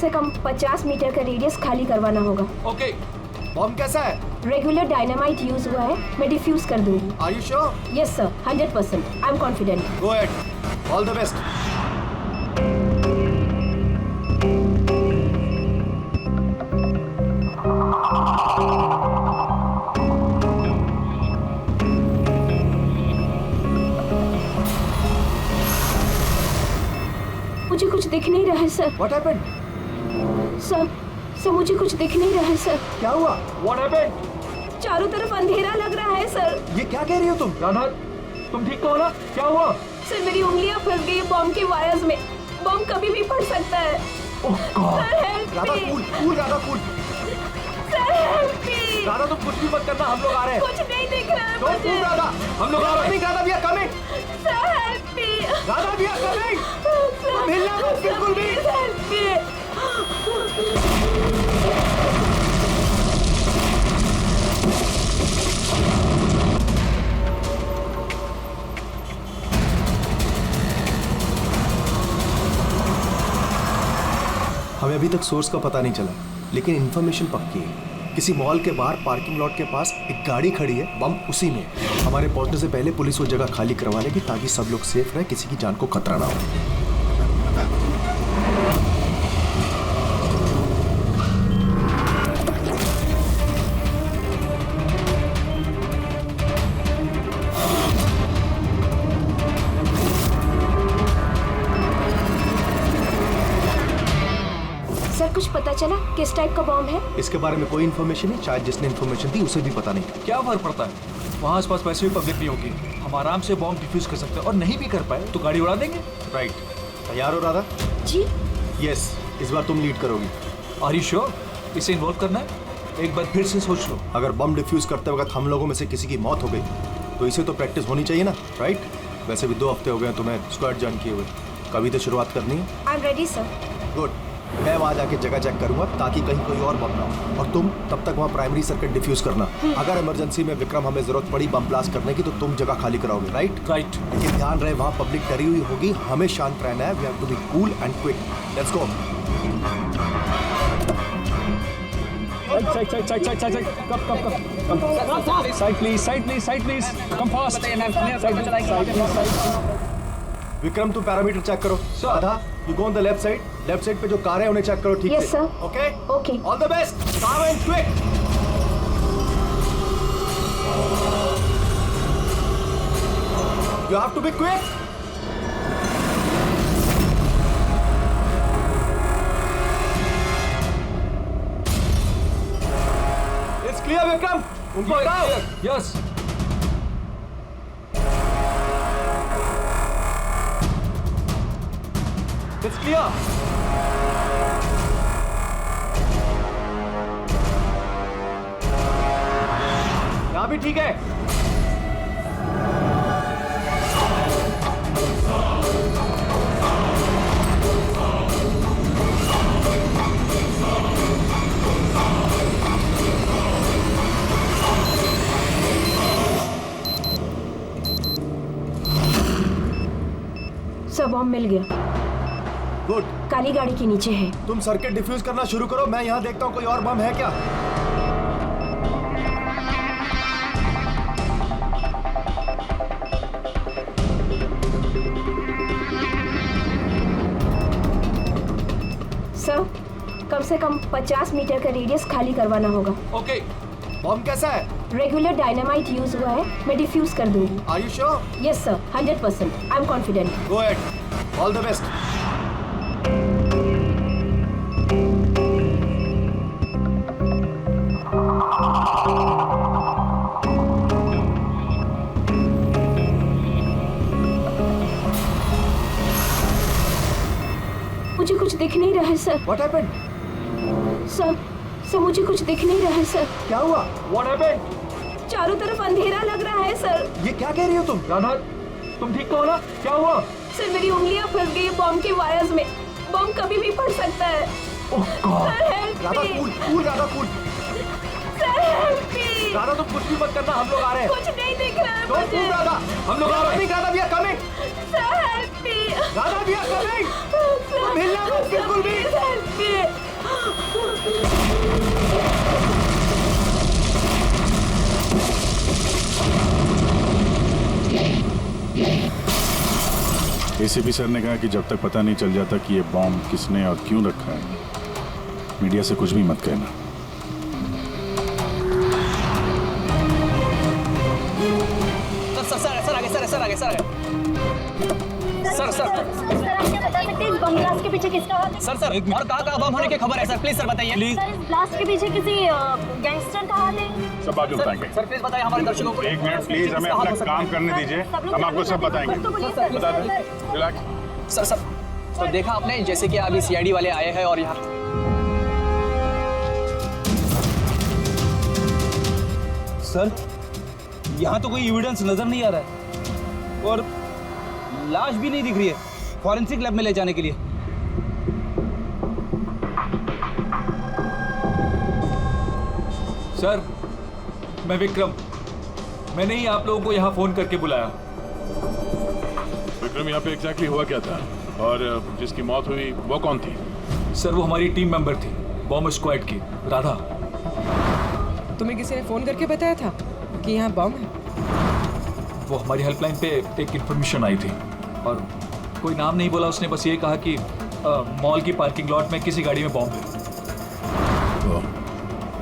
से कम 50 मीटर का रेडियस खाली करवाना होगा। ओके। बॉम्ब कैसा है? रेगुलर डायनामाइट यूज हुआ है, मैं डिफ्यूज कर दूंगी। Are you sure? Yes sir, 100%। I am confident. Go ahead, all the best. मुझे कुछ दिख नहीं रहा है सर। What happened? सर मुझे कुछ दिख नहीं रहा है सर। क्या हुआ? What happened? चारों तरफ अंधेरा लग रहा है सर। ये क्या कह रही हो तुम? राधा, तुम ठीक हो ना? क्या हुआ? सर मेरी उंगलियां फंस गई बॉम्ब के वायर्स में। बॉम्ब कभी भी फट सकता है। Oh god. Sir help Radha me. Cool Radha cool. Sir help me. Radha तुम कुछ भी मत करना, हम लोग आ रहे हैं। कुछ नहीं दिख रहा है डोंट मुझे। मूव राधा, हम लोग आ रहे हैं। Radha, we are coming. Sir help me. Radha, we are coming. हिलना मत बिल्कुल भी। Help me. हमें अभी तक सोर्स का पता नहीं चला, लेकिन इन्फॉर्मेशन पक्की है। किसी मॉल के बाहर पार्किंग लॉट के पास एक गाड़ी खड़ी है, बम उसी में। हमारे पहुंचने से पहले पुलिस वो जगह खाली करवा लेगी ताकि सब लोग सेफ रहे, किसी की जान को खतरा ना हो। सर कुछ पता चला किस टाइप का बॉम्ब है? इसके बारे में कोई इन्फॉर्मेशन नहीं, शायद जिसने इन्फॉर्मेशन दी उसे भी पता नहीं। क्या फर्क पड़ता है? वहाँ आसपास वैसे भी पब्लिक नहीं होगी, हम आराम से बॉम्ब डिफ्यूज कर सकते हैं। और नहीं भी कर पाए तो गाड़ी उड़ा देंगे। राइट। तैयार हो राधा? जी। यस, इस बार तुम लीड करोगी। Are you sure? इसे इन्वॉल्व करना है? एक बार फिर से सोच लो। अगर बम डिफ्यूज करते वक्त हम लोगों में से किसी की मौत हो गई तो इसे तो प्रैक्टिस होनी चाहिए ना, राइट? वैसे भी 2 हफ्ते हो गए तुम्हें स्क्वाड ज्वाइन किए हुए, कभी तो शुरुआत करनी है। I am ready sir. Good. मैं वहाँ जाके जगह चेक करूंगा ताकि कहीं कोई और बम ना हो, और तुम तब तक वहाँ प्राइमरी सर्किट डिफ्यूज करना। अगर इमरजेंसी में विक्रम हमें जरूरत पड़ी बम ब्लास्ट करने की तो तुम जगह खाली कराओगे, राइट? राइट। लेकिन ध्यान रहे वहाँ पब्लिक डरी हुई होगी, हमें शांत रहना है। We have to be cool and quick. Let's go. Vikram तुम पैरामीटर चेक करो। Radha, you go on the left side. Left side पे जो कार है उन्हें चेक करो ठीक Yes, से। sir. Okay? Okay. All the best. Calm and quick. You have to be quick. It's clear Vikram, उनको हटाओ। यस। It's clear. यहाँ भी ठीक है। सर बॉम्ब मिल गया। गुड। काली गाड़ी के नीचे है। तुम सर्किट डिफ्यूज करना शुरू करो, मैं यहाँ देखता हूँ कोई और बम है क्या। सर कम से कम 50 मीटर का रेडियस खाली करवाना होगा। ओके। बम कैसा है? रेगुलर डायनामाइट यूज हुआ है, मैं डिफ्यूज कर दूंगी। Are you sure? Yes sir, 100%। I am confident. Go ahead, all the best. मुझे कुछ दिख नहीं रहा है सर। What happened? सर मुझे कुछ दिख नहीं रहा है सर। क्या हुआ? What happened? चारों तरफ अंधेरा लग रहा है सर। ये क्या कह रही हो तुम? राधा, तुम ठीक हो ना? क्या हुआ? सर मेरी उंगलियां फंस गई बॉम्ब के वायर्स में। बॉम्ब कभी भी फट सकता है। Oh god. Sir help Radha me. Cool Radha cool. Sir help me. Radha तुम कुछ भी मत करना, हम लोग आ रहे हैं। कुछ नहीं दिख रहा है Don't मुझे। move, राधा, हम लोग आ रहे हैं। Radha, we are coming. Sir, help me. Radha, we are coming. Sir, हिलना मत बिल्कुल भी। please help me. ACP sir ने कहा कि जब तक पता नहीं चल जाता कि ये बॉम्ब किसने और क्यों रखा है, मीडिया से कुछ भी मत कहना। सर आगे सर सर आप क्या बता सकते हैं इस बम ब्लास्ट के पीछे किसका हाथ है? सर और कहाँ बम होने की खबर है सर? प्लीज सर बताइए प्लीज। सर इस ब्लास्ट के पीछे किसी गैंगस्टर का हाथ है? सब बात बताएंगे। सर प्लीज बताइए हमारे दर्शकों को। एक मिनट प्लीज, हमें अपना काम करने दीजिए, हम आपको सब बताएंगे। बता दें, रिलैक्स। सर तो देखा आपने जैसे कि अभी सीआईडी वाले आए हैं और यहाँ सर यहाँ तो कोई एविडेंस नजर नहीं आ रहा है और लाश भी नहीं दिख रही है फॉरेंसिक लैब में ले जाने के लिए। सर मैं विक्रम, मैंने ही आप लोगों को यहाँ फोन करके बुलाया। विक्रम, यहाँ पे एग्जैक्टली हुआ क्या था और जिसकी मौत हुई वो कौन थी? सर वो हमारी टीम मेंबर थी, बॉम्ब स्क्वाड की, राधा। तुम्हें किसी ने फोन करके बताया था कि यहाँ बम है? वो हमारी हेल्पलाइन पे एक इन्फॉर्मेशन आई थी और कोई नाम नहीं बोला उसने, बस ये कहा कि मॉल की पार्किंग लॉट में किसी गाड़ी में बॉम्ब है।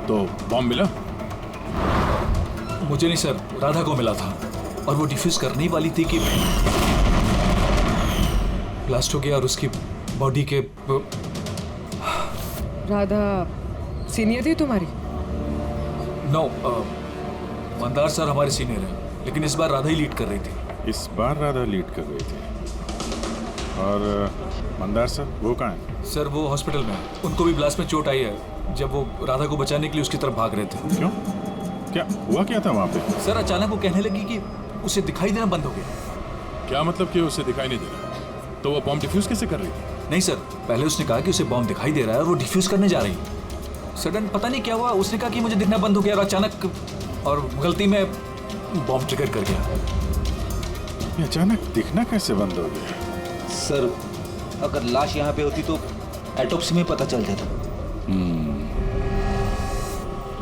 तो बॉम्ब मिला? मुझे नहीं सर, राधा को मिला था और वो डिफ्यूज करने ही वाली थी कि ब्लास्ट हो गया और उसकी बॉडी के राधा सीनियर थी तुम्हारी? नो, मंदार सर हमारे सीनियर हैं, लेकिन इस बार राधा ही लीड कर रही थी। इस बार राधा लीड कर रही थी। और मंदार सर वो कहाँ है? सर वो हॉस्पिटल में है, उनको भी ब्लास्ट में चोट आई है जब वो राधा को बचाने के लिए उसकी तरफ भाग रहे थे। क्यों? क्या हुआ क्या था वहाँ पे? सर अचानक वो कहने लगी कि उसे दिखाई देना बंद हो गया। क्या मतलब कि उसे दिखाई नहीं दे रहा? तो वो बॉम्ब डिफ्यूज कैसे कर रही थी? नहीं सर, पहले उसने कहा कि उसे बॉम्ब दिखाई दे रहा है और वो डिफ्यूज करने जा रही है। सडन पता नहीं क्या हुआ, उसने कहा कि मुझे दिखना बंद हो गया और अचानक और गलती में बॉम्ब ट्रिगर कर गया। ये अचानक दिखना कैसे बंद हो गया? सर अगर लाश यहाँ पे होती तो एटोप्सी में पता चल जाता।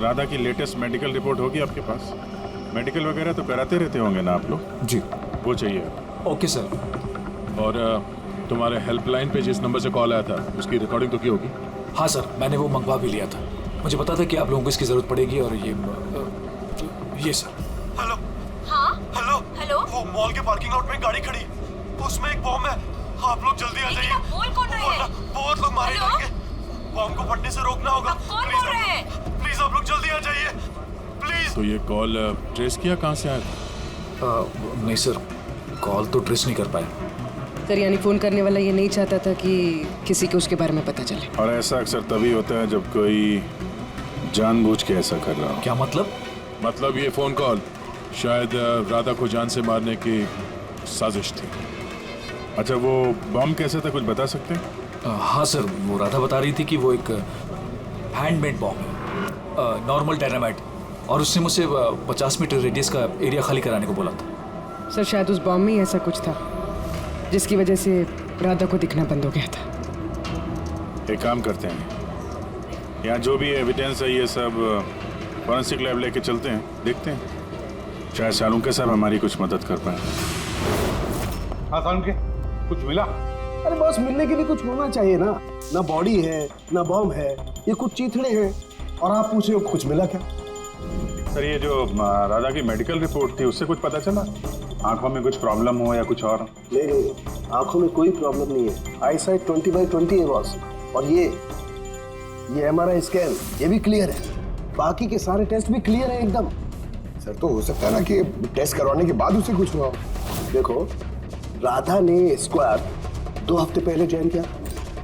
राधा की लेटेस्ट मेडिकल रिपोर्ट होगी आपके पास? मेडिकल वगैरह तो कराते रहते होंगे ना आप लोग? जी वो चाहिए। Okay sir. और तुम्हारे हेल्पलाइन पे जिस नंबर से कॉल आया था उसकी रिकॉर्डिंग तो की होगी? हाँ सर, मैंने वो मंगवा भी लिया था, मुझे पता था कि आप लोगों को इसकी जरूरत पड़ेगी। और ये सर। हेलो। हाँ हेलो। हेलो वो मॉल के पार्किंग लॉट में गाड़ी खड़ी, उसमें एक बॉम्ब है। आप लोग जल्दी आ जाइए। बोल कौन रहे हैं? बहुत लोग मारे हेलो? जाएंगे, बॉम्ब को फटने से रोकना होगा। कौन प्लीज बोल रहे हैं? प्लीज आप लोग जल्दी आ जाइए प्लीज। तो ये कॉल ट्रेस किया कहाँ से आया था? नहीं सर, कॉल तो ट्रेस नहीं कर पाए। सर यानी फोन करने वाला ये नहीं चाहता था कि किसी को उसके बारे में पता चले। और ऐसा अक्सर तभी होता है जब कोई जानबूझ के ऐसा कर रहा हो। क्या मतलब? मतलब ये फोन कॉल शायद राधा को जान से मारने की साजिश थी। अच्छा वो बॉम्ब कैसे था, कुछ बता सकते हैं? हाँ सर, वो राधा बता रही थी कि वो एक हैंडमेड बॉम्ब है, नॉर्मल डायनामाइट, और उसने मुझसे 50 मीटर रेडियस का एरिया खाली कराने को बोला था। सर शायद उस बॉम्ब में ही ऐसा कुछ था जिसकी वजह से राधा को दिखना बंद हो गया था। एक काम करते हैं, यहाँ जो भी एविडेंस है ये सब फॉरेंसिक लैब लेके चलते हैं, देखते हैं शायद शाहरुख साहब हमारी कुछ मदद कर पाए। हाँ सालुंके के कुछ मिला? अरे बॉस, मिलने के लिए कुछ होना चाहिए ना। ना बॉडी है ना बॉम्ब है, ये कुछ चीथड़े हैं और आप पूछ रहे हो कुछ मिला क्या? सर ये जो राधा की मेडिकल रिपोर्ट थी उससे कुछ पता चला? आंखों में कुछ प्रॉब्लम हो या कुछ और? नहीं, आंखों में कोई प्रॉब्लम नहीं है। आई साइट 20/20 है बॉस। और ये MRI स्कैन ये भी क्लियर है, बाकी के सारे टेस्ट भी क्लियर है एकदम। सर तो हो सकता है ना कि टेस्ट करवाने के बाद उसे कुछ हुआ हो। देखो, राधा ने स्क्वाड 2 हफ्ते पहले ज्वाइन किया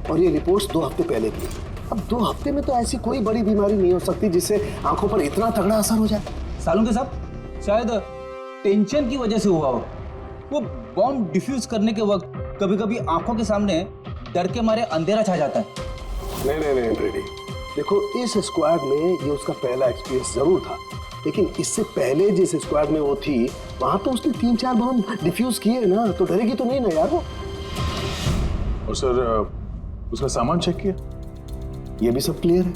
और ये रिपोर्ट्स 2 हफ्ते पहले की। अब 2 हफ्ते में तो ऐसी कोई बड़ी बीमारी नहीं हो सकती जिससे आंखों पर इतना तगड़ा असर हो जाए। सालुंके साहब शायद टेंशन की वजह से हुआ हो। वो बॉम्ब डिफ्यूज करने के वक्त कभी कभी आंखों के सामने डर के मारे अंधेरा छा जाता है। नहीं ब्रेडी, देखो इस स्क्वाड में ये उसका पहला एक्सपीरियंस जरूर था, लेकिन इससे पहले जिस स्क्वाड में वो थी वहां तो उसने 3-4 बम डिफ्यूज किए ना, तो डरेगी तो नहीं ना यार वो। और सर उसका सामान चेक किया? ये भी सब क्लियर है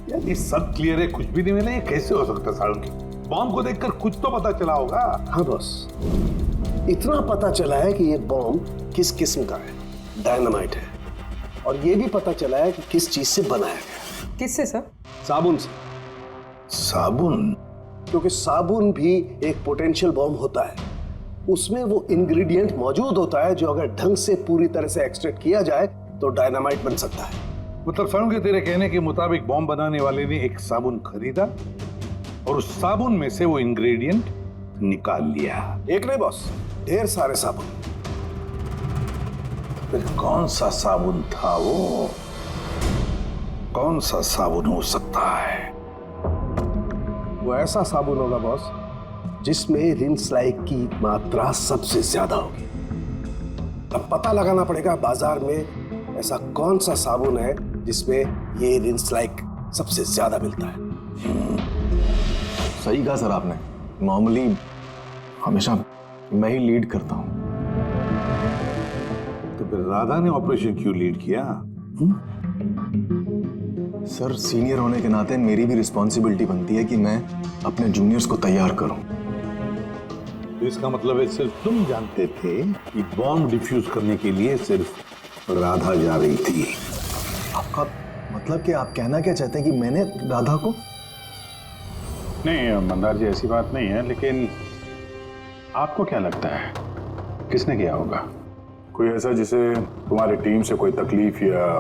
यार, ये सब क्लियर है, कुछ भी नहीं मिला, ये कैसे हो सकता है सारुण? बॉम्ब को देखकर कुछ तो पता चला होगा। हाँ बॉस, इतना पता चला है कि ये बॉम्ब किस किस्म का है, डायनामाइट है, और ये भी पता चला है कि किस चीज से बनाया गया। किससे सर? साबुन से। साबुन? क्योंकि साबुन भी एक पोटेंशियल बॉम्ब होता है, उसमें वो इंग्रेडिएंट मौजूद होता है जो अगर ढंग से पूरी तरह से एक्सट्रैक्ट किया जाए तो डायनामाइट बन सकता है। मतलब सारुण के तेरे कहने के मुताबिक बॉम्ब बनाने वाले ने एक साबुन खरीदा और उस साबुन में से वो इंग्रेडिएंट निकाल लिया। एक नहीं बॉस, ढेर सारे साबुन। फिर कौन सा साबुन था वो? कौन सा साबुन हो सकता है? वो ऐसा साबुन होगा बॉस जिसमें रिंस लाइक की मात्रा सबसे ज्यादा होगी। अब पता लगाना पड़ेगा बाजार में ऐसा कौन सा साबुन है जिसमें ये रिंस लाइक सबसे ज्यादा मिलता है। सही कहा सर आपने, नॉर्मली हमेशा मैं ही लीड करता हूँ। तो फिर राधा ने ऑपरेशन क्यों लीड किया? सर सीनियर होने के नाते मेरी भी रिस्पॉन्सिबिलिटी बनती है कि मैं अपने जूनियर्स को तैयार करूं। तो इसका मतलब है सिर्फ तुम जानते थे कि बॉम्ब डिफ्यूज करने के लिए सिर्फ राधा जा रही थी। आपका मतलब कि आप कहना क्या चाहते हैं कि मैंने राधा को? नहीं मंदार जी, ऐसी बात नहीं है, लेकिन आपको क्या लगता है किसने किया होगा? कोई ऐसा जिसे तुम्हारी टीम से कोई तकलीफ या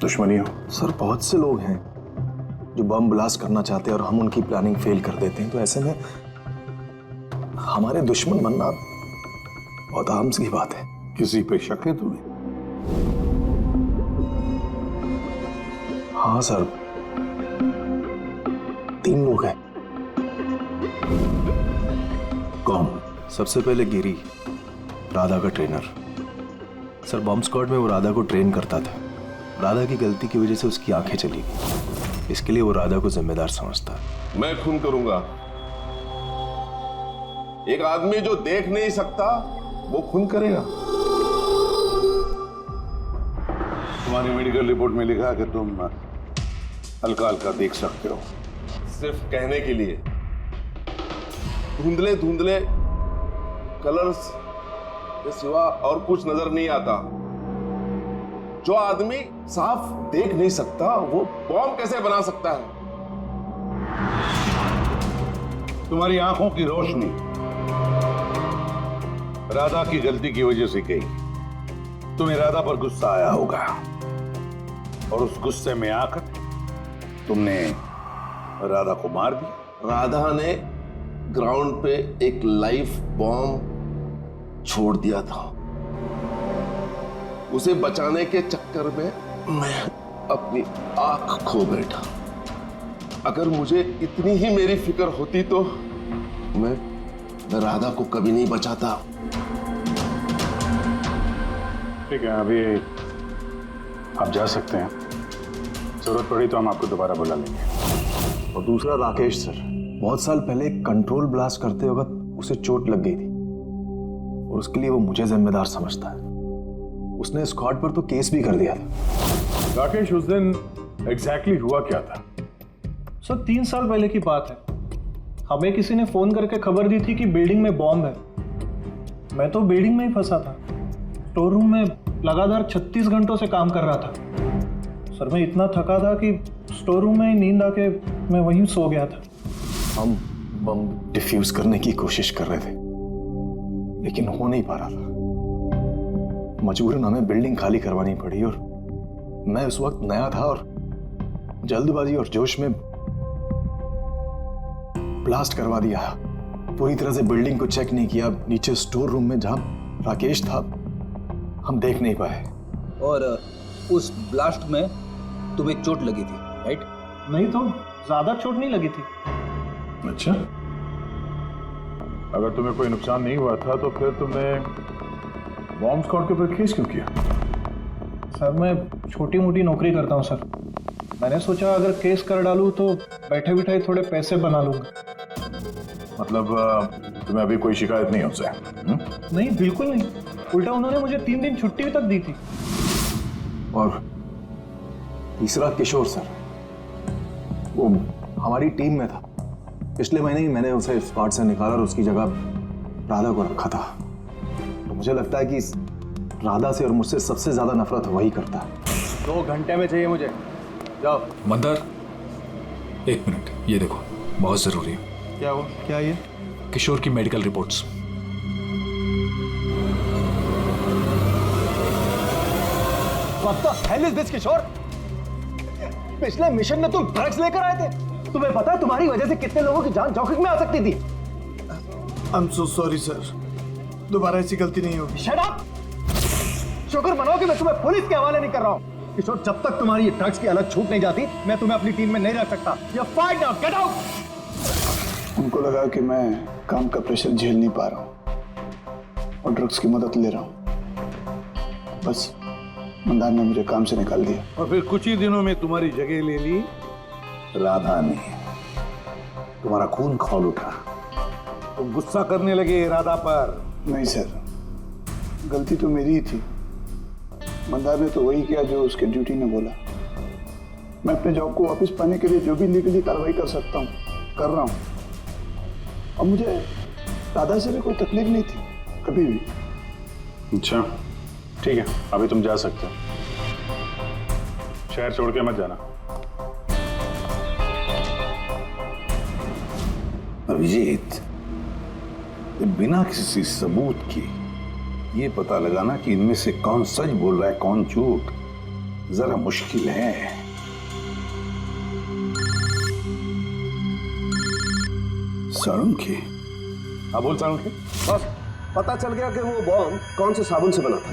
दुश्मनी हो? सर बहुत से लोग हैं जो बम ब्लास्ट करना चाहते हैं और हम उनकी प्लानिंग फेल कर देते हैं, तो ऐसे में हमारे दुश्मन बनना बहुत आम सी बात है। किसी पे शक है तुम्हें? हाँ सर, 3 लोग हैं। कौन? सबसे पहले गिरी, राधा का ट्रेनर। सर बॉम्ब स्क्वाड में वो राधा को ट्रेन करता था। राधा की गलती की वजह से उसकी आंखें चली गई, इसके लिए वो राधा को जिम्मेदार समझता है। मैं खून करूंगा। एक आदमी जो देख नहीं सकता वो खून करेगा। तुम्हारी मेडिकल रिपोर्ट में लिखा कि तुम हल्का हल्का देख सकते हो। सिर्फ कहने के लिए। धुंधले धुंधले कलर्स के सिवा और कुछ नजर नहीं आता। जो आदमी साफ देख नहीं सकता वो बॉम्ब कैसे बना सकता है? तुम्हारी आंखों की रोशनी राधा की गलती की वजह से गई। तुम्हें राधा पर गुस्सा आया होगा और उस गुस्से में आकर तुमने राधा को मार दिया। राधा ने ग्राउंड पे एक लाइव बॉम्ब छोड़ दिया था। उसे बचाने के चक्कर में मैं अपनी आंख खो बैठा। अगर मुझे इतनी ही मेरी फिक्र होती तो मैं राधा को कभी नहीं बचाता। ठीक है, अभी आप जा सकते हैं। जरूरत पड़ी तो हम आपको दोबारा बुला लेंगे। और दूसरा राकेश सर, बहुत साल पहले एक कंट्रोल ब्लास्ट करते वक्त उसे चोट लग गई थी और उसके लिए वो मुझे जिम्मेदार समझता है। उसने स्क्वाड पर तो केस भी कर दिया था। राकेश, उस दिन एग्जैक्टली हुआ क्या था? सर 3 साल पहले की बात है। हमें किसी ने फोन करके खबर दी थी कि बिल्डिंग में बॉम्ब है। मैं तो बिल्डिंग में ही फंसा था। स्टोर रूम में लगातार 36 घंटों से काम कर रहा था। सर मैं इतना थका था कि स्टोर रूम में ही नींद आके मैं वहीं सो गया था। हम बम डिफ्यूज करने की कोशिश कर रहे थे लेकिन हो नहीं पा रहा था। मजबूरन हमें बिल्डिंग खाली करवानी पड़ी और मैं उस वक्त नया था और जल्दबाजी और जोश में ब्लास्ट करवा दिया। पूरी तरह से बिल्डिंग को चेक नहीं किया। नीचे स्टोर रूम में जहां राकेश था हम देख नहीं पाए। और उस ब्लास्ट में तुम्हें चोट लगी थी, राइट? नहीं तो ज्यादा चोट नहीं लगी थी। अच्छा, अगर तुम्हें कोई नुकसान नहीं हुआ था तो फिर तुमने बॉम्ब स्क्वाड के ऊपर केस क्यों किया? सर मैं छोटी मोटी नौकरी करता हूँ सर। मैंने सोचा अगर केस कर डालूं तो बैठे बिठाए थोड़े पैसे बना लूंगा। मतलब तुम्हें अभी कोई शिकायत नहीं उनसे? नहीं, बिल्कुल नहीं। उल्टा उन्होंने मुझे 3 दिन छुट्टी तक दी थी। और तीसरा किशोर सर, वो हमारी टीम में था। पिछले महीने ही मैंने उसे स्क्वाड से निकाला और उसकी जगह राधा को रखा था। तो मुझे लगता है कि राधा से और मुझसे सबसे ज्यादा नफरत वही करता है। 2 घंटे में चाहिए मुझे, जाओ। मंदार, 1 मिनट, ये देखो, बहुत जरूरी है। क्या हुआ? क्या ये? किशोर की medical reports. What the hell is this, किशोर? पिछले मिशन में तुम ड्रग्स लेकर आए थे। तुम्हें पता है तुम्हारी वजह से कितने लोगों की जान जोखिम में आ सकती थी? I am so sorry sir, दोबारा ऐसी गलती नहीं होगी। Shut up! शुक्र मनाओ कि मैं तुम्हें पुलिस के हवाले नहीं कर रहा हूँ। किशोर, जब तक तुम्हारी ये ड्रग्स की अलग छूट नहीं जाती, मैं तुम्हें अपनी टीम में नहीं रख सकता। You're fired now, get out! उनको लगा कि मैं काम का प्रेशर झेल नहीं पा रहा हूँ और ड्रग्स की मदद ले रहा हूँ। बस मंदार ने मुझे काम से निकाल दिया। और फिर कुछ ही दिनों में तुम्हारी जगह ले ली राधा ने। तुम्हारा खून खौल उठा। तुम गुस्सा करने लगे राधा पर। नहीं सर, गलती तो मेरी ही थी। मंदार ने तो वही किया जो उसके ड्यूटी ने बोला। मैं अपने जॉब को वापस पाने के लिए जो भी लीगली कार्रवाई कर सकता हूँ कर रहा हूँ। और मुझे राधा से भी कोई तकलीफ नहीं थी कभी भी। अच्छा, ठीक है, अभी तुम जा सकते हो। शहर छोड़ के मत जाना। अभिजीत, बिना किसी सबूत के ये पता लगाना कि इनमें से कौन सच बोल रहा है कौन झूठ, जरा मुश्किल है। साळुंखे। हाँ बोल साळुंखे। बस पता चल गया कि वो बॉम्ब कौन से साबुन से बना था।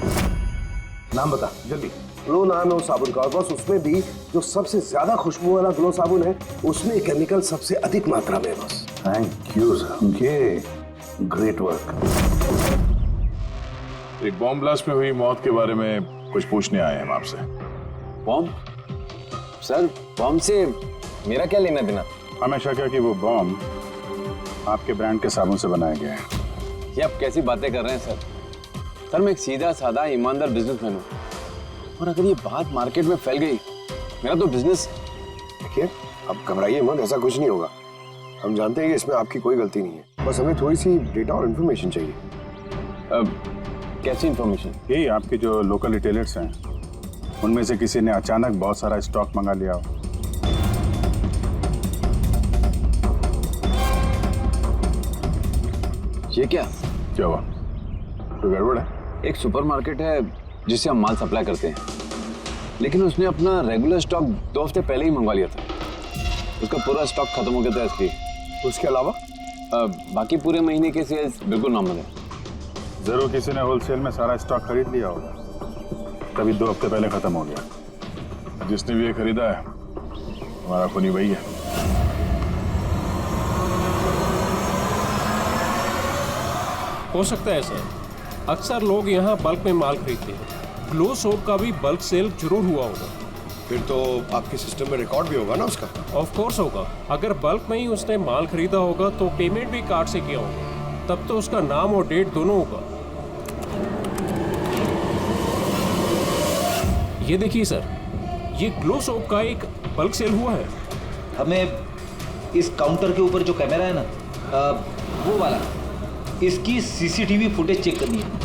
नाम बता जल्दी। ग्लो नाम है उस साबुन का, और बस उसमें भी जो सबसे ज्यादा खुशबू वाला ग्लो साबुन है उसमें केमिकल सबसे अधिक मात्रा में है। बस thank you Salunkhe, great work. एक बॉम्ब ब्लास्ट में हुई मौत के बारे में कुछ पूछने आए हैं हम आपसे। बॉम्ब? सर, बॉम्ब से मेरा क्या लेना देना? हमेशा क्या कि वो बॉम्ब आपके ब्रांड के साबुन से बनाया गया है। ये आप कैसी बातें कर रहे हैं सर? सर, मैं एक सीधा साधा ईमानदार बिजनेसमैन हूँ, और अगर ये बात मार्केट में फैल गई, मेरा तो बिजनेस। देखिए, अब घबराइए मत, ऐसा कुछ नहीं होगा। हम जानते हैं कि इसमें आपकी कोई गलती नहीं है, बस हमें थोड़ी सी डेटा और इन्फॉर्मेशन चाहिए। कैसी इन्फॉर्मेशन? यही आपके जो लोकल रिटेलर्स हैं उनमें से किसी ने अचानक बहुत सारा स्टॉक मंगा लिया हो। ये क्या हुआ? तो गड़बड़ है? एक सुपरमार्केट है जिससे हम माल सप्लाई करते हैं, लेकिन उसने अपना रेगुलर स्टॉक 2 हफ्ते पहले ही मंगवा लिया था। उसका पूरा स्टॉक खत्म हो गया था इसलिए। उसके अलावा बाकी पूरे महीने के सेल्स बिल्कुल नॉर्मल है। जरूर किसी ने होलसेल में सारा स्टॉक खरीद लिया होगा, तभी 2 हफ्ते पहले खत्म हो गया। जिसने भी ये खरीदा है हमारा खूनी वही है। हो सकता है सर, अक्सर लोग यहाँ बल्क में माल खरीदते हैं। ग्लो सोप का भी बल्क सेल जरूर हुआ होगा। फिर तो आपके सिस्टम में रिकॉर्ड भी होगा ना उसका? ऑफ कोर्स होगा। अगर बल्क में ही उसने माल खरीदा होगा तो पेमेंट भी कार्ड से किया होगा, तब तो उसका नाम और डेट दोनों होगा। ये देखिए सर, ये ग्लो सोप का एक बल्क सेल हुआ है। हमें इस काउंटर के ऊपर जो कैमरा है ना, वो वाला, इसकी सीसीटीवी फुटेज चेक करनी है।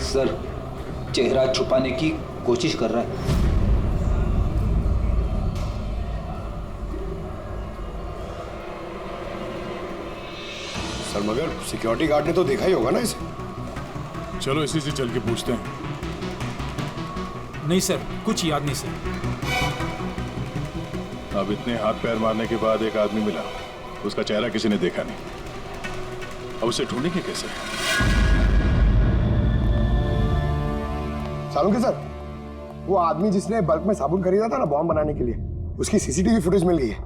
सर, चेहरा छुपाने की कोशिश कर रहा है। सर, मगर सिक्योरिटी गार्ड ने तो देखा ही होगा ना इसे। चलो इसी से चल के पूछते हैं। नहीं सर, कुछ याद नहीं सर। अब इतने हाथ पैर मारने के बाद एक आदमी मिला, उसका चेहरा किसी ने देखा नहीं। अब उसे ढूंढेंगे कैसे? साळुंखे सर, वो आदमी जिसने बल्क में साबुन खरीदा था ना बॉम्ब बनाने के लिए, उसकी सीसीटीवी फुटेज मिल गई है,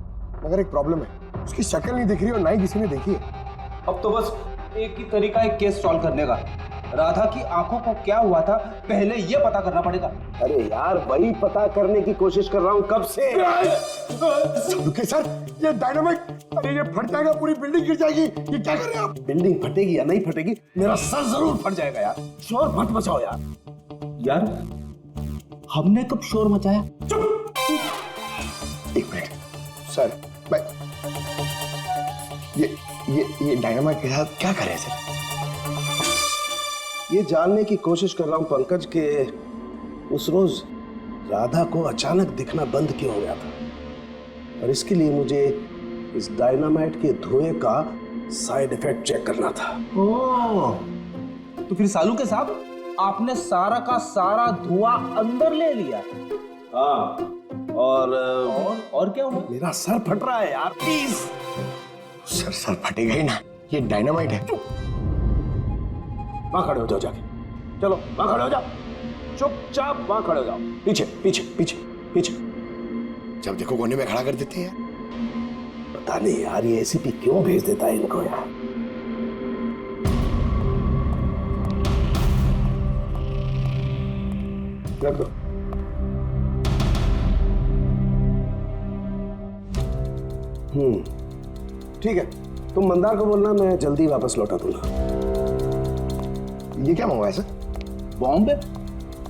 मगर एक प्रॉब्लम है, उसकी शक्ल नहीं दिख रही और ना ही किसी ने देखी है। अब तो बस एक ही तरीका है केस सॉल्व करने का, राधा की आंखों को क्या हुआ था पहले ये पता करना पड़ेगा। अरे यार वही पता करने की कोशिश कर रहा हूँ कब से। रुके सर, ये डायनामाइट, अरे ये फट जाएगा, पूरी बिल्डिंग गिर जाएगी। ये क्या कर रहे हैं आप? बिल्डिंग फटेगी या नहीं फटेगी, मेरा सर जरूर फट जाएगा यार। शोर मत मचाओ यार। यार हमने कब शोर मचाया? चुप। एक मिनट सर, मैं ये डायनामाइट के साथ क्या करें सर? ये जानने की कोशिश कर रहा हूं पंकज के उस रोज राधा को अचानक दिखना बंद क्यों हो गया था, और इसके लिए मुझे इस डायनामाइट के धुएं का साइड इफेक्ट चेक करना था। ओह, तो फिर सालू के साहब आपने सारा का सारा धुआं अंदर ले लिया? हाँ, और क्या हुआ? मेरा सर फट रहा है यार, प्लीज। सर फटेगा ही ना, ये डायनामाइट है। वहां खड़े हो जाओ जाके, चलो वहां खड़े हो जाओ, चुपचाप वहां खड़े हो जाओ। पीछे पीछे पीछे पीछे, जब देखो कोने में खड़ा कर देते हैं। पता नहीं यार ये एसीपी क्यों भेज देता है इनको यार। रख दो। ठीक है, तुम मंदार को बोलना, मैं जल्दी वापस लौटा दूंगा। ये क्या मंगवाया सर? बॉम्ब है?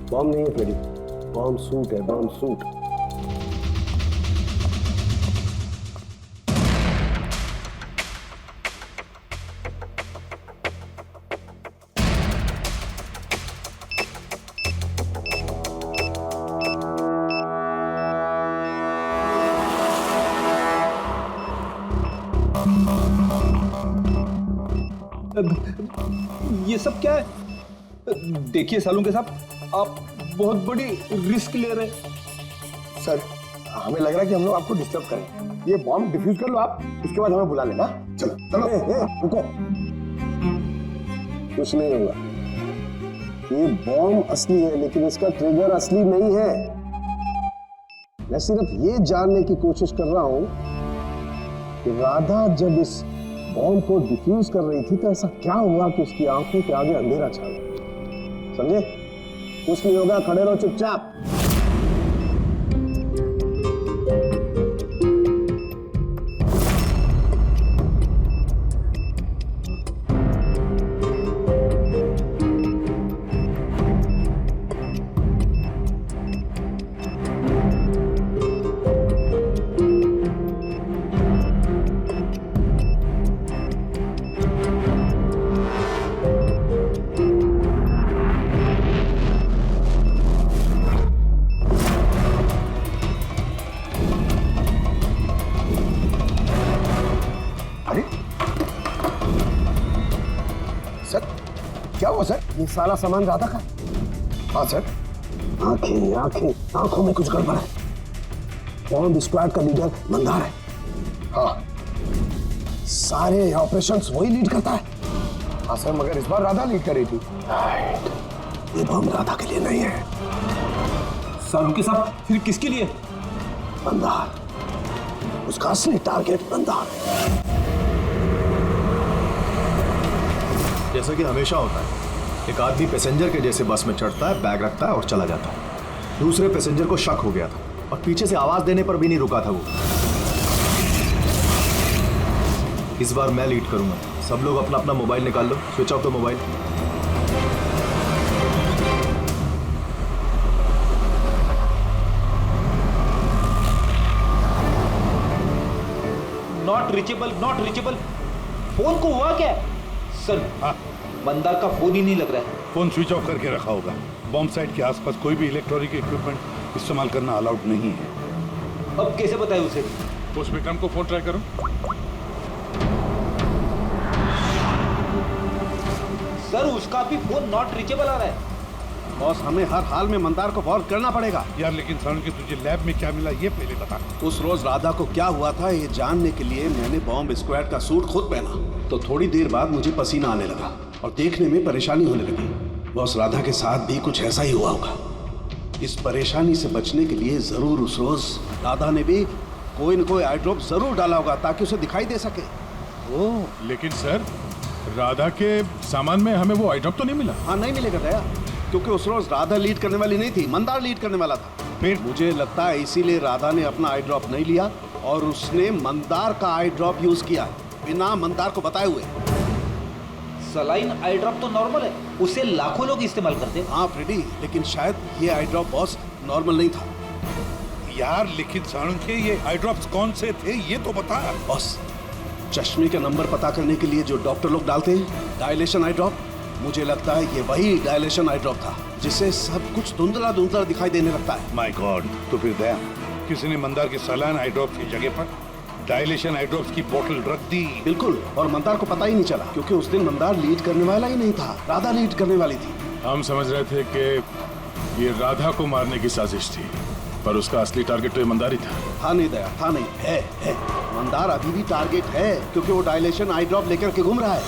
बॉम्ब नहीं है फ्रेडी, बॉम्ब सूट है, बॉम्ब सूट। ये सब क्या है? देखिए सालू के साहब, आप बहुत बड़ी रिस्क ले रहे हैं। सर हमें लग रहा है कि हम लोग आपको डिस्टर्ब करें। ये बॉम्ब डिफ्यूज कर लो आप, उसके बाद हमें बुला लेना। चलो चलो। रुको, कुछ नहीं होगा। ये बॉम्ब असली है लेकिन इसका ट्रिगर असली नहीं है। मैं सिर्फ ये जानने की कोशिश कर रहा हूं कि राधा जब इस बॉम्ब को डिफ्यूज कर रही थी तो ऐसा क्या हुआ कि उसकी आंखों के आगे अंधेरा छा गया। समझे? कुछ नहीं होगा, खड़े रहो चुपचाप। क्या हुआ सर? ये सारा सामान राधा का? हाँ सर। आंखें आंखें, आंखों में कुछ गड़बड़ है। बॉम्ब स्क्वाड का लीडर मंदार है। हाँ, सारे ऑपरेशंस वही लीड करता है। हाँ सर, मगर इस बार राधा लीड कर रही थी। ये बॉम्ब राधा के लिए नहीं है। सालू के साहब, फिर किसके लिए? मंदार, उसका असली टारगेट मंदार है। जैसा कि हमेशा होता है, एक आदमी पैसेंजर के जैसे बस में चढ़ता है, बैग रखता है और चला जाता है। दूसरे पैसेंजर को शक हो गया था और पीछे से आवाज देने पर भी नहीं रुका था वो। इस बार मैं लीड करूंगा। सब लोग अपना अपना मोबाइल निकाल लो, switch off the mobile. Not reachable. Phone को हुआ क्या? सर, हाँ, मंदार का फोन ही नहीं लग रहा है। फोन स्विच ऑफ करके रखा होगा। बॉम्ब साइट के आसपास कोई भी इलेक्ट्रॉनिक इक्विपमेंट इस्तेमाल करना अलाउड नहीं है। अब कैसे बताए उसे? उस विक्रम को फोन ट्राई करो। सर, उसका भी फोन नॉट रीचेबल आ रहा है। बॉस, हमें हर हाल में मंदार को वॉर्न करना पड़ेगा। यार लेकिन सारण के तुझे लैब में क्या मिला ये पहले बता। उस रोज राधा को क्या हुआ था ये जानने के लिए मैंने बॉम्ब स्क्वाड का सूट खुद पहना, तो थोड़ी देर बाद मुझे पसीना आने लगा और देखने में परेशानी होने लगी। बॉस, राधा के साथ भी कुछ ऐसा ही हुआ होगा। इस परेशानी से बचने के लिए जरूर उस रोज राधा ने भी कोई न कोई आई ड्रॉप जरूर डाला होगा ताकि उसे दिखाई दे सके। लेकिन सर, राधा के सामान में हमें वो आई ड्रॉप तो नहीं मिला? हाँ नहीं मिलेगा दया, क्योंकि उस रोज राधा लीड करने वाली नहीं थी, मंदार लीड करने वाला था। फिर मुझे लगता है इसीलिए राधा ने अपना आई ड्रॉप नहीं लिया और उसने मंदार का आई ड्रॉप यूज किया बिना मंदार को बताए हुए। सलाइन आई ड्रॉप तो नॉर्मल है, उसे लाखों लोग इस्तेमाल करते हैं। हाँ फ्रेडी, लेकिन शायद ये आई ड्रॉप बॉस नॉर्मल नहीं था। यार लिखित साणुखे, ये आई ड्रॉप्स कौन से थे ये तो बता। बॉस, चश्मे का नंबर पता करने के लिए जो डॉक्टर लोग डालते हैं डायलेशन आई ड्रॉप, मुझे लगता है ये वही डायलेशन आई ड्रॉप था जिससे सब कुछ धुंधला धुंधला दिखाई देने लगता है। माय गॉड, तो फिर दया किसी ने मंदार के सलाइन आई ड्रॉप्स की जगह पर डायलेशन आई ड्रॉप्स की बोतल रख दी। बिल्कुल, और मंदार को पता ही नहीं चला क्योंकि उस दिन मंदार लीड करने वाला ही नहीं था, राधा लीड करने वाली थी। हम समझ रहे थे कि ये राधा को मारने की साजिश थी, पर उसका असली टारगेट तो ईमानदार ही था। था नहीं दया, था नहीं, है। मंदार अभी भी टारगेट है क्योंकि वो डायलेशन आई ड्रॉप लेकर के घूम रहा है।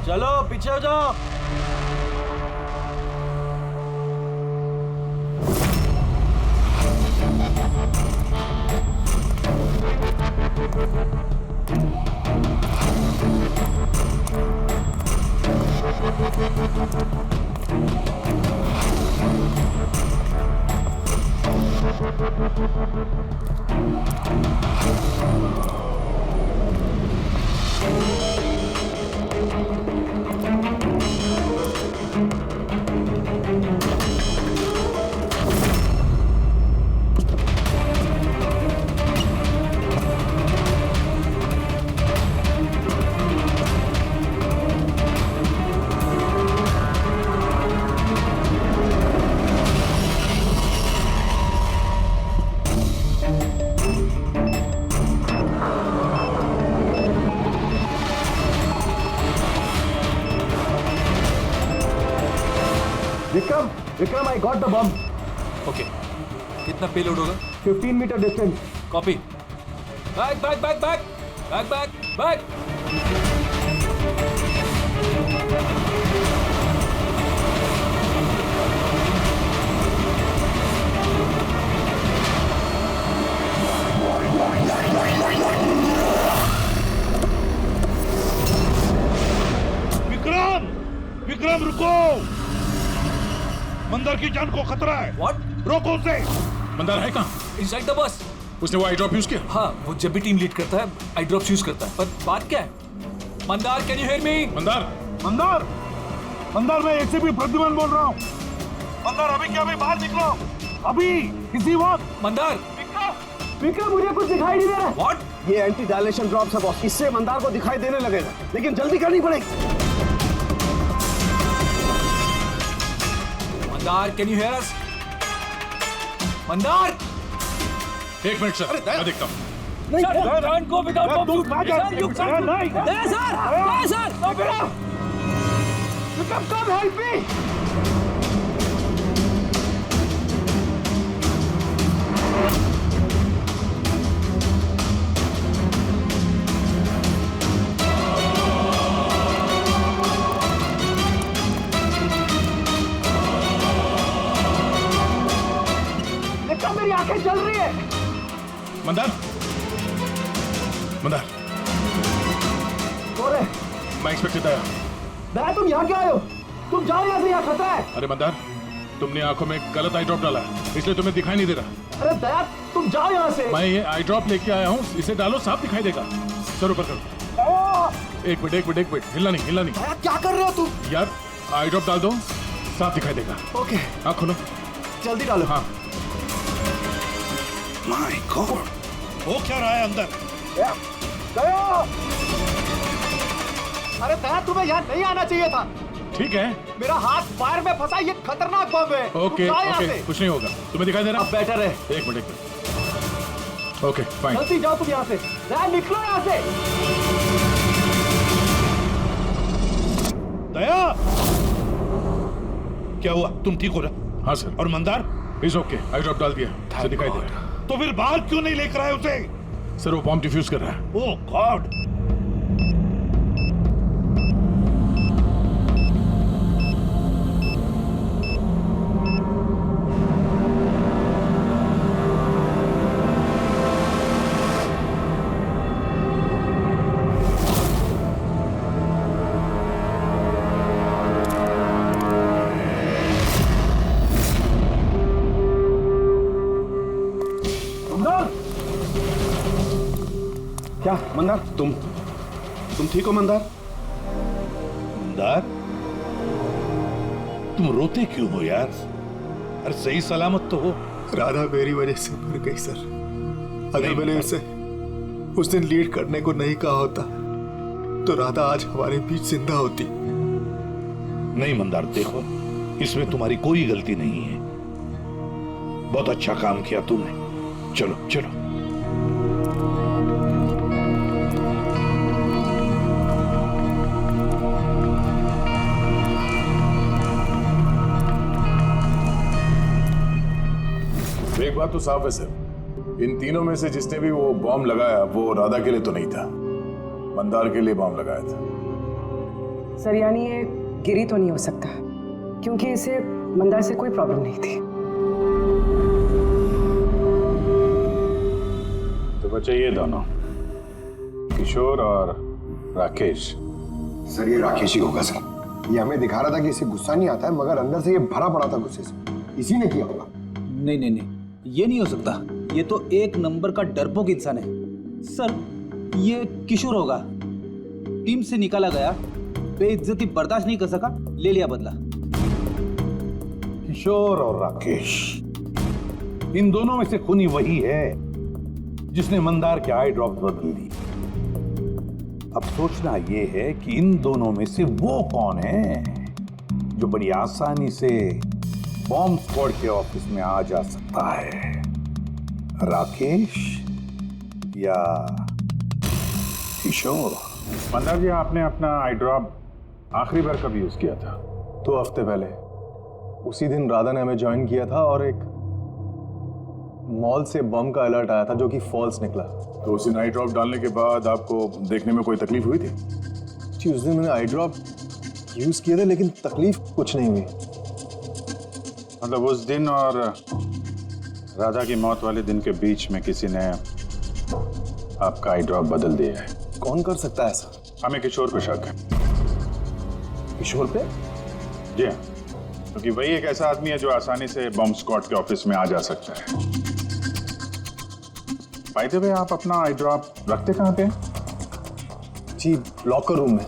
चलो पीछे हो जाओ। Vikram, I got the bomb. Okay, कितना पेलोड होगा? 15 metre distance. Copy. Back. Vikram रुको, मंदार की जान को खतरा है। What? रोको उसे। मंदार है कहाँ? Inside the bus. उसने वो आई ड्रॉप यूज किया? हाँ, वो जब भी टीम लीड करता है आई ड्रॉप्स यूज करता है। पर बात क्या है? Mandar, can you hear me? Mandar मैं एसीपी प्रद्युमन बोल रहा हूँ। मंदार अभी क्या, अभी बाहर निकलो, अभी इसी वक्त। मंदार। विक्रम, मुझे कुछ दिखाई नहीं दे रहा। What? ये एंटी डायलेशन ड्रॉप्स है बॉस, इससे मंदार को दिखाई देने लगेगा, लेकिन जल्दी करनी पड़ेगी। मंदार, कैन यू हियर अस? मंदार! एक मिनट सर, मैं देखता हूँ। मेरी आंखें जल रही है। मंदार, कौन है? मैं इंस्पेक्टर दया। दया, तुम यहाँ क्या आए हो? तुम जाओ यहाँ से, यहाँ खतरा है। अरे मंदार, तुमने आंखों में गलत आई ड्रॉप डाला है, इसलिए तुम्हें दिखाई नहीं दे रहा। अरे दया, तुम जाओ यहाँ से। मैं ये आई ड्रॉप लेके आया हूँ, इसे डालो, साफ दिखाई देगा। सर ऊपर करो। एक मिनट, हिलना नहीं। दया, क्या कर रहे हो तुम? यार आई ड्रॉप डाल दो, साफ दिखाई देगा। ओके, आँख खोलो। जल्दी डालो। हाँ। माय गॉड, वो क्या रहा है अंदर? दया! अरे दया, तुम्हें यहाँ नहीं आना चाहिए था। ठीक है। मेरा हाथ फायर में फंसा, ये खतरनाक बम है। ओके ओके, कुछ नहीं होगा। तुम्हें दिखाई दे रहा? अब बेटर है। एक मिनट। Okay fine. जल्दी जाओ तुम यहाँ से, निकलो यहाँ से। दया, क्या हुआ? तुम ठीक हो रहा? हाँ सर। और Mandar? Is okay, I drop डाल दिया, उसे दिखाई दे रहा। तो फिर बाहर क्यों नहीं लेकर आए उसे? सर वो बॉम्ब डिफ्यूज कर रहा है। Oh God. क्या मंदार, तुम ठीक हो मंदार? मंदार, तुम रोते क्यों हो यार? अरे सही सलामत तो हो। राधा मेरी वजह से मर गई सर। अगर मैंने उसे उस दिन लीड करने को नहीं कहा होता तो राधा आज हमारे बीच जिंदा होती। नहीं मंदार, देखो इसमें तुम्हारी कोई गलती नहीं है। बहुत अच्छा काम किया तुमने। चलो चलो। एक बात तो साफ है सर, इन तीनों में से जिसने भी वो बॉम्ब लगाया वो राधा के लिए तो नहीं था, मंदार के लिए बॉम्ब लगाया था। सर यानी ये गिरी तो नहीं हो सकता क्योंकि इसे मंदार से कोई प्रॉब्लम नहीं थी। तो बच्चे ये दोनों किशोर और राकेश। सर ये राकेश ही होगा सर। ये हमें दिखा रहा था कि इसे गुस्सा नहीं आता है, मगर अंदर से ये भरा पड़ा था गुस्से से। इसी ने किया होगा। नहीं नहीं नहीं, ये नहीं हो सकता। ये तो एक नंबर का डरपोक इंसान है सर। ये किशोर होगा, टीम से निकाला गया, बेइज्जती बर्दाश्त नहीं कर सका, ले लिया बदला। किशोर और राकेश, इन दोनों में से खूनी वही है जिसने मंदार के आई ड्रॉप बदल दी। अब सोचना यह है कि इन दोनों में से वो कौन है जो बड़ी आसानी से बॉम्ब स्क्वाड के ऑफिस में आ जा सकता है, राकेश या किशोर? मंदार जी, आपने अपना आई ड्रॉप आखिरी बार कब यूज किया था? 2 हफ्ते पहले। उसी दिन राधा ने हमें ज्वाइन किया था और एक मॉल से बम का अलर्ट आया था जो कि फॉल्स निकला। तो उसी नाइट ड्रॉप डालने के बाद आपको देखने में कोई तकलीफ हुई थी? जी उस दिन मैंने आई ड्रॉप यूज किए थे लेकिन तकलीफ कुछ नहीं हुई। मतलब उस दिन और राधा की मौत वाले दिन के बीच में किसी ने आपका आई ड्रॉप बदल दिया है। कौन कर सकता है ऐसा? हमें किशोर पे शक है। किशोर पे? जी हाँ, क्योंकि वही एक ऐसा आदमी है जो आसानी से बॉम्ब स्क्वाड के ऑफिस में आ जा सकता है। बाय द वे, आप अपना आई ड्रॉप रखते कहाँ पे? जी लॉकर रूम में।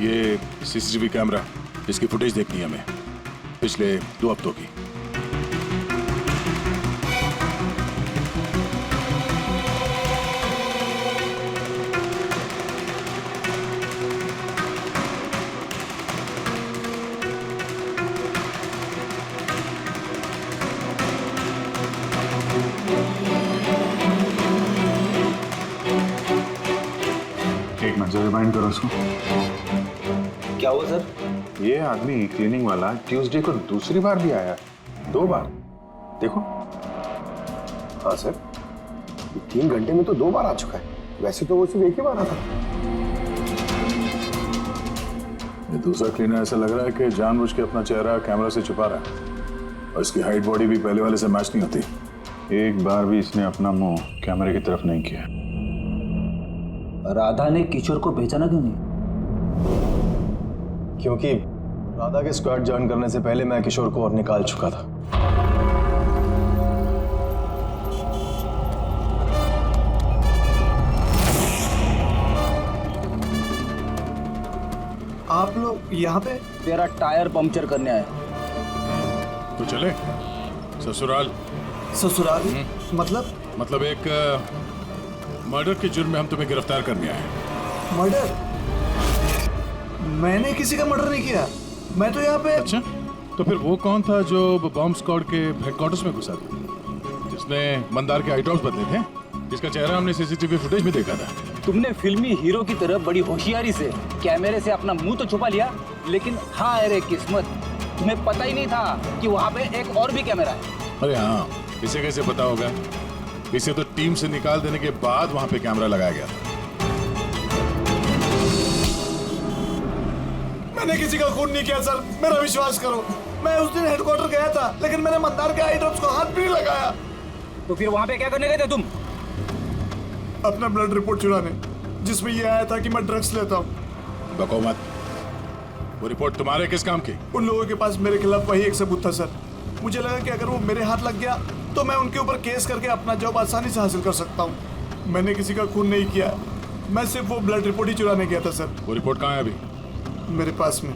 ये सीसीटीवी कैमरा, इसकी फुटेज देखनी है हमें पिछले 2 हफ्तों की। एक मिनट से रिमाइंड करो उसको। क्या हुआ सर? ये आदमी क्लीनिंग वाला ट्यूसडे को दूसरी बार भी आया, 2 बार। देखो। हाँ सर, 3 घंटे में तो 2 बार आ चुका है। वैसे तो वो सिर्फ एक ही बार आता। ये दूसरा क्लीनर ऐसा लग रहा है कि जानबूझ के अपना चेहरा कैमरा से छुपा रहा है और इसकी हाइट बॉडी भी पहले वाले से मैच नहीं होती। एक बार भी इसने अपना मुंह कैमरे की तरफ नहीं किया। राधा ने किशोर को पहचाना क्यों नहीं? क्योंकि राधा के स्क्वाड ज्वाइन करने से पहले मैं किशोर को और निकाल चुका था। आप लोग यहाँ पे? तेरा टायर पंक्चर करने आए। तो चले ससुराल। ससुराल? मतलब एक मर्डर के जुर्म में हम तुम्हें गिरफ्तार करने आए हैं। मर्डर? मैंने किसी का मर्डर नहीं किया। मैं तो यहाँ पे। अच्छा, तो फिर वो कौन था जो बॉम्ब स्क्वाड के हेडक्वार्टर्स में घुसा था, जिसने मंदार के आई ड्रॉप्स बदले थे, जिसका चेहरा हमने सीसीटीवी फुटेज में देखा था? तुमने फिल्मी हीरो की तरह बड़ी होशियारी से कैमरे से अपना मुंह तो छुपा लिया, लेकिन हाँ अरे किस्मत, तुम्हें पता ही नहीं था कि वहाँ पे एक और भी कैमरा है। अरे हाँ, इसे कैसे पता होगा? इसे तो टीम से निकाल देने के बाद वहाँ पे कैमरा लगाया गया था। मैंने किसी का खून नहीं किया सर, मेरा विश्वास करो। मैं उस दिन हेडक्वार्टर गया था, लेकिन मैंने मंदार के आई ड्रॉप्स को हाथ भी नहीं लगाया। तो फिर वहाँ पे क्या करने गए थे तुम? अपना ब्लड रिपोर्ट चुराने, जिसमें ये आया था कि मैं ड्रग्स लेता हूँ। बको मत। वो रिपोर्ट तुम्हारे किस काम की? उन लोगों के पास मेरे खिलाफ वही एक सबूत था सर। मुझे लगा कि अगर वो मेरे हाथ लग गया तो मैं उनके ऊपर केस करके अपना जॉब आसानी से हासिल कर सकता हूँ। मैंने किसी का खून नहीं किया, मैं सिर्फ वो ब्लड रिपोर्ट ही चुराने गया था सर। वो रिपोर्ट कहाँ है अभी? मेरे पास में,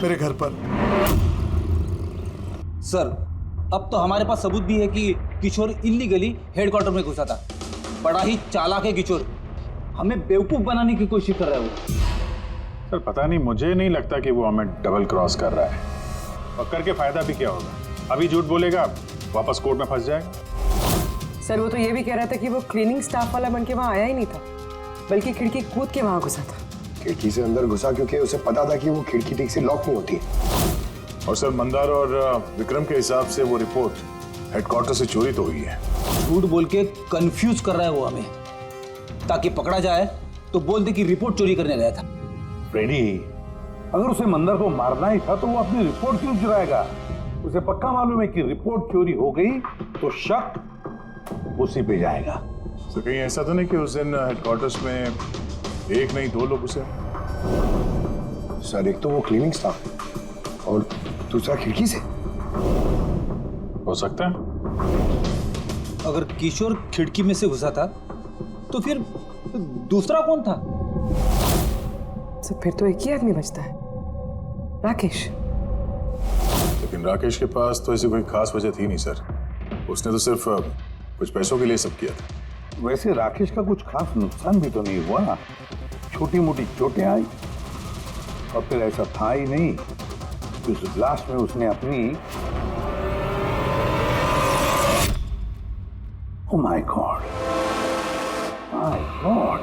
मेरे घर पर। सर, अब तो हमारे पास सबूत भी है कि किशोर इल्लीगली हेडक्वार्टर में घुसा था। बड़ा ही चालाक है किशोर, हमें बेवकूफ बनाने की कोशिश कर रहा है वो। सर पता नहीं, मुझे नहीं लगता कि वो हमें डबल क्रॉस कर रहा है। और करके फायदा भी क्या होगा? अभी झूठ बोलेगा, वापस कोर्ट में फंस जाएगा। सर वो तो ये भी कह रहा था कि वो क्लीनिंग स्टाफ वाला बन के वहाँ आया ही नहीं था, बल्कि खिड़की कूद के वहाँ घुसा था। खिड़की से अंदर घुसा क्योंकि उसे पता था कि वो खिड़की ठीक से लॉक नहीं होती। और सर मंदार और विक्रम के हिसाब से वो रिपोर्ट हेडक्वार्टर से चोरी तो हुई है। झूठ बोल के कंफ्यूज कर रहा है वो हमें, ताकि पकड़ा जाए तो बोल दे कि रिपोर्ट चोरी करने गया था। फ्रेडी, अगर उसे मंदर को मारना ही था तो वो अपनी रिपोर्ट क्यों चुराएगा? उसे पक्का मालूम है कि रिपोर्ट चोरी हो गई तो शक उसी पे जाएगा। तो कहीं ऐसा तो नहीं कि उस दिन हेडक्वार्टर्स में एक नहीं दो लोग उसे? सर एक तो वो क्लीनिंग स्टाफ और दूसरा खिड़की से। हो सकता है। अगर किशोर खिड़की में से घुसा था तो फिर दूसरा कौन था? तो फिर तो एक ही आदमी बचता है, राकेश। लेकिन राकेश के पास तो ऐसी कोई खास वजह थी नहीं सर। उसने तो सिर्फ कुछ पैसों के लिए सब किया था। वैसे राकेश का कुछ खास नुकसान भी तो नहीं हुआ, छोटी मोटी चोटें आई और फिर ऐसा था ही नहीं कि उस ब्लास्ट में उसने अपनी oh my God, my God,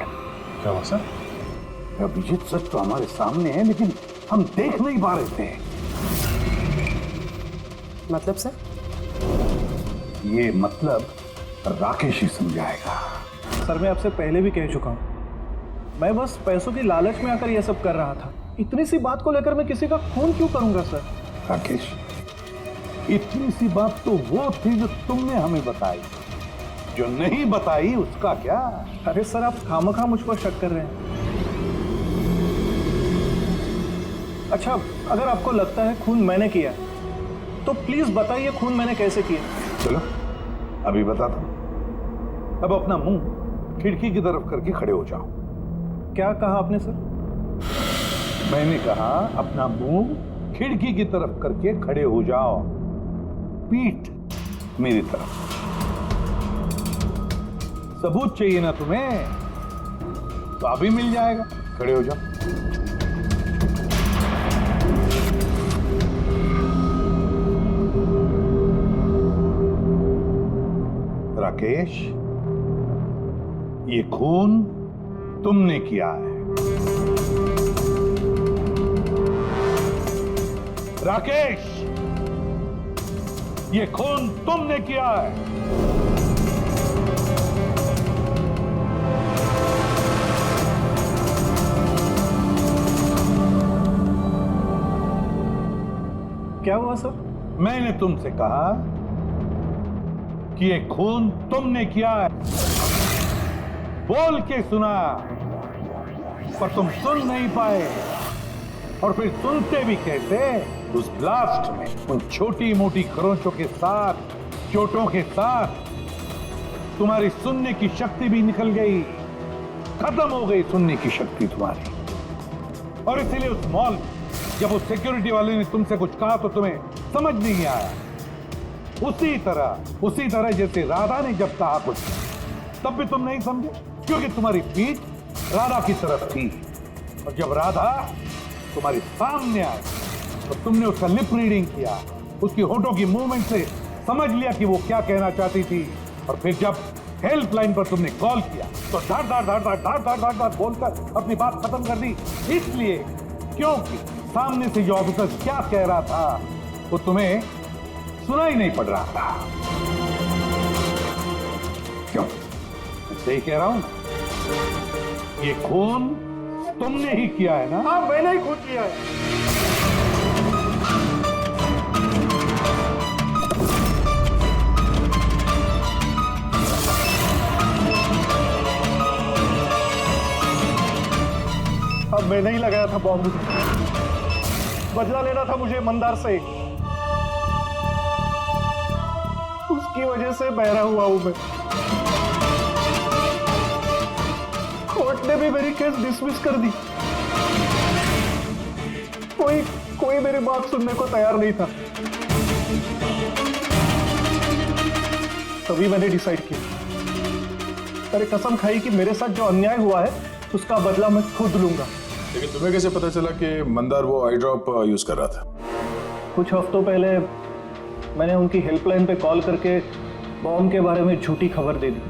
क्या हुआ सर? अभिजीत सच तो हमारे सामने है लेकिन हम देख नहीं पा रहे थे। मतलब सर? ये मतलब राकेश ही समझाएगा। सर मैं आपसे पहले भी कह चुका हूँ, मैं बस पैसों की लालच में आकर यह सब कर रहा था। इतनी सी बात को लेकर मैं किसी का खून क्यों करूंगा सर? राकेश, इतनी सी बात तो वो थी जो तुमने हमें बताई, जो नहीं बताई उसका क्या? अरे सर आप खामखा मुझ पर शक कर रहे हैं। अच्छा, अगर आपको लगता है खून मैंने किया तो प्लीज बताइए खून मैंने कैसे किया। चलो अभी बताता हूं। अब अपना मुंह खिड़की की तरफ करके खड़े हो जाओ। क्या कहा आपने सर? मैंने कहा अपना मुंह खिड़की की तरफ करके खड़े हो जाओ, पीठ मेरी तरफ। सबूत चाहिए ना तुम्हें, तो अभी मिल जाएगा। खड़े हो जाओ। राकेश, ये खून तुमने किया है। राकेश, ये खून तुमने किया है। क्या हुआ सर? मैंने तुमसे कहा कि ये खून तुमने किया है, बोल के सुना, पर तुम सुन नहीं पाए। और फिर सुनते भी कैसे? उस ब्लास्ट में उन छोटी मोटी खरोंचों के साथ, चोटों के साथ तुम्हारी सुनने की शक्ति भी निकल गई, खत्म हो गई सुनने की शक्ति तुम्हारी। और इसीलिए उस मॉल में जब उस सिक्योरिटी वाले ने तुमसे कुछ कहा तो तुम्हें समझ नहीं आया। उसी तरह जैसे राधा ने जब कहा कुछ, तब भी तुम नहीं समझे। क्योंकि तुम्हारी पीठ राधा की तरफ थी, और जब राधा तुम्हारे सामने आई तो तुमने उसका लिप रीडिंग किया, उसकी होठों की मूवमेंट से समझ लिया कि वो क्या कहना चाहती थी, और फिर जब हेल्पलाइन पर तुमने कॉल किया तो धाड़ धाड़ धाड़ धाड़ धाड़ धाड़ धाड़ धाड़ बोलकर अपनी बात खत्म कर दी, इसलिए क्योंकि सामने से जो ऑफिसर क्या कह रहा था वो तुम्हें सुनाई नहीं पड़ रहा था। क्यों? मैं सही कह रहा हूं ना? ये खून तुमने ही किया है ना? हाँ, मैंने ही खून किया है। अब मैंने ही लगाया था बॉम्ब। बदला लेना था मुझे मंदार से, उसकी वजह से बहरा हुआ हूं मैं। कोर्ट ने भी मेरी केस डिसमिस कर दी। कोई मेरी बात सुनने को तैयार नहीं था। तभी मैंने डिसाइड किया, मैंने कसम खाई कि मेरे साथ जो अन्याय हुआ है उसका बदला मैं खुद लूंगा। लेकिन तुम्हें कैसे पता चला कि मंदार वो आई ड्रॉप यूज कर रहा था? कुछ हफ्तों पहले मैंने उनकी हेल्पलाइन पे कॉल करके बॉम्ब के बारे में झूठी खबर दे दी।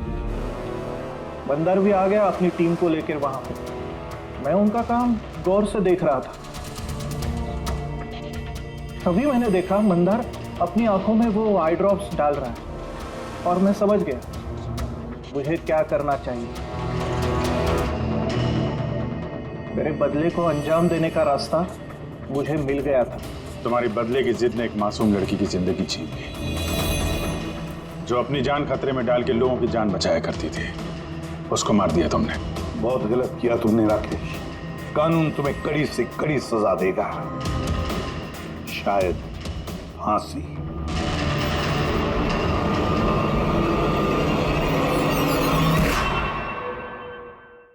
मंदार भी आ गया अपनी टीम को लेकर वहां पे। मैं उनका काम गौर से देख रहा था। तभी मैंने देखा मंदार अपनी आंखों में वो आई ड्रॉप्स डाल रहा है, और मैं समझ गया मुझे क्या करना चाहिए। मेरे बदले को अंजाम देने का रास्ता मुझे मिल गया था। तुम्हारी बदले की जिद ने एक मासूम लड़की की जिंदगी छीन ली, जो अपनी जान खतरे में डाल के लोगों की जान बचाया करती थी। उसको मार दिया तुमने। बहुत गलत किया तुमने राकेश। कानून तुम्हें कड़ी से कड़ी सजा देगा, शायद फांसी।